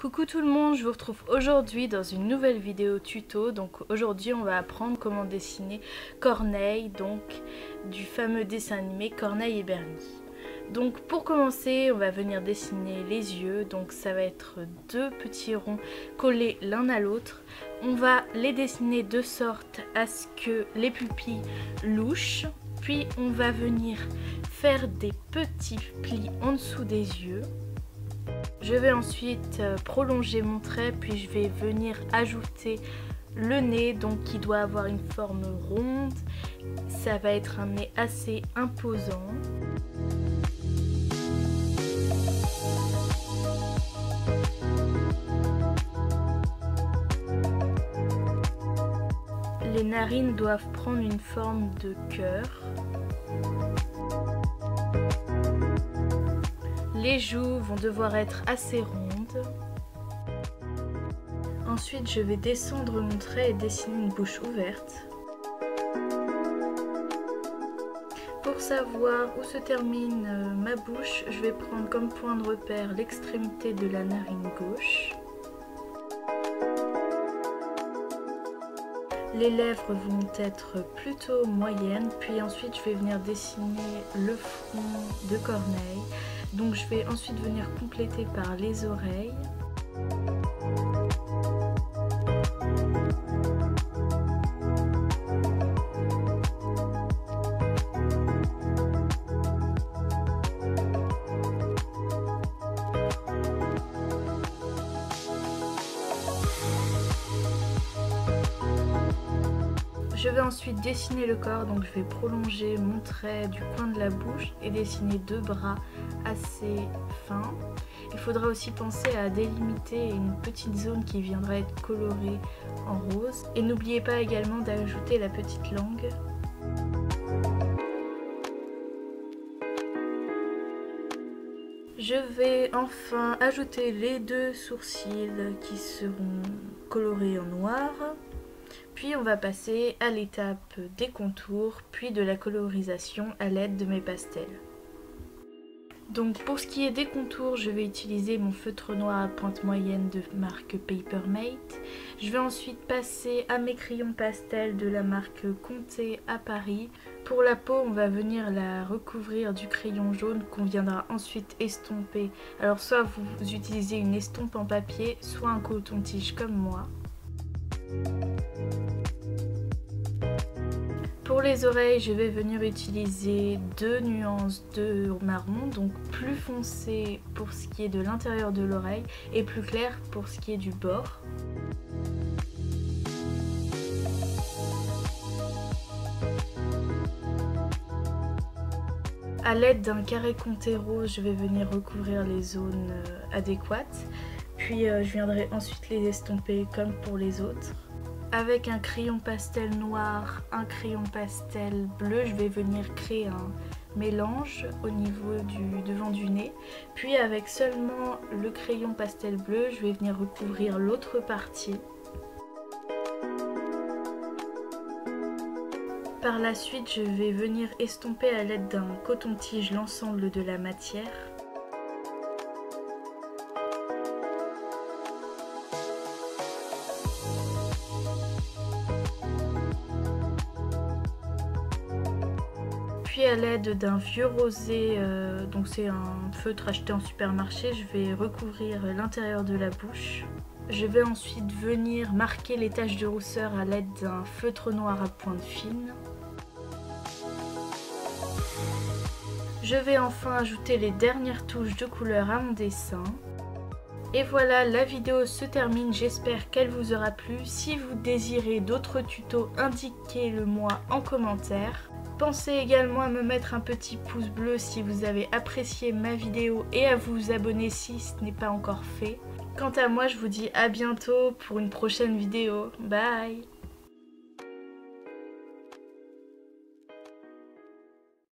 Coucou tout le monde, je vous retrouve aujourd'hui dans une nouvelle vidéo tuto. Donc aujourd'hui on va apprendre comment dessiner Corneille, donc du fameux dessin animé Corneille et Bernie. Donc pour commencer on va venir dessiner les yeux, donc ça va être deux petits ronds collés l'un à l'autre. On va les dessiner de sorte à ce que les pupilles louchent, puis on va venir faire des petits plis en dessous des yeux. Je vais ensuite prolonger mon trait, puis je vais venir ajouter le nez, donc qui doit avoir une forme ronde. Ça va être un nez assez imposant. Les narines doivent prendre une forme de cœur. Les joues vont devoir être assez rondes. Ensuite, je vais descendre mon trait et dessiner une bouche ouverte. Pour savoir où se termine ma bouche, je vais prendre comme point de repère l'extrémité de la narine gauche. Les lèvres vont être plutôt moyennes, puis ensuite je vais venir dessiner le front de Corneille. Donc je vais ensuite venir compléter par les oreilles. Je vais ensuite dessiner le corps, donc je vais prolonger mon trait du coin de la bouche et dessiner deux bras assez fins. Il faudra aussi penser à délimiter une petite zone qui viendra être colorée en rose. Et n'oubliez pas également d'ajouter la petite langue. Je vais enfin ajouter les deux sourcils qui seront colorés en noir. Puis on va passer à l'étape des contours, puis de la colorisation à l'aide de mes pastels. Donc pour ce qui est des contours, je vais utiliser mon feutre noir à pointe moyenne de marque Papermate. Je vais ensuite passer à mes crayons pastels de la marque Conté à Paris. Pour la peau, on va venir la recouvrir du crayon jaune qu'on viendra ensuite estomper. Alors soit vous utilisez une estompe en papier, soit un coton-tige comme moi. Pour les oreilles, je vais venir utiliser deux nuances de marron, donc plus foncé pour ce qui est de l'intérieur de l'oreille et plus clair pour ce qui est du bord. À l'aide d'un carré compté rose, je vais venir recouvrir les zones adéquates, puis je viendrai ensuite les estomper comme pour les autres. Avec un crayon pastel noir, un crayon pastel bleu, je vais venir créer un mélange au niveau du devant du nez. Puis avec seulement le crayon pastel bleu, je vais venir recouvrir l'autre partie. Par la suite, je vais venir estomper à l'aide d'un coton-tige l'ensemble de la matière. Puis à l'aide d'un vieux rosé, donc c'est un feutre acheté en supermarché, je vais recouvrir l'intérieur de la bouche. Je vais ensuite venir marquer les taches de rousseur à l'aide d'un feutre noir à pointe fine. Je vais enfin ajouter les dernières touches de couleur à mon dessin. Et voilà, la vidéo se termine, j'espère qu'elle vous aura plu. Si vous désirez d'autres tutos, indiquez-le moi en commentaire. Pensez également à me mettre un petit pouce bleu si vous avez apprécié ma vidéo et à vous abonner si ce n'est pas encore fait. Quant à moi, je vous dis à bientôt pour une prochaine vidéo. Bye!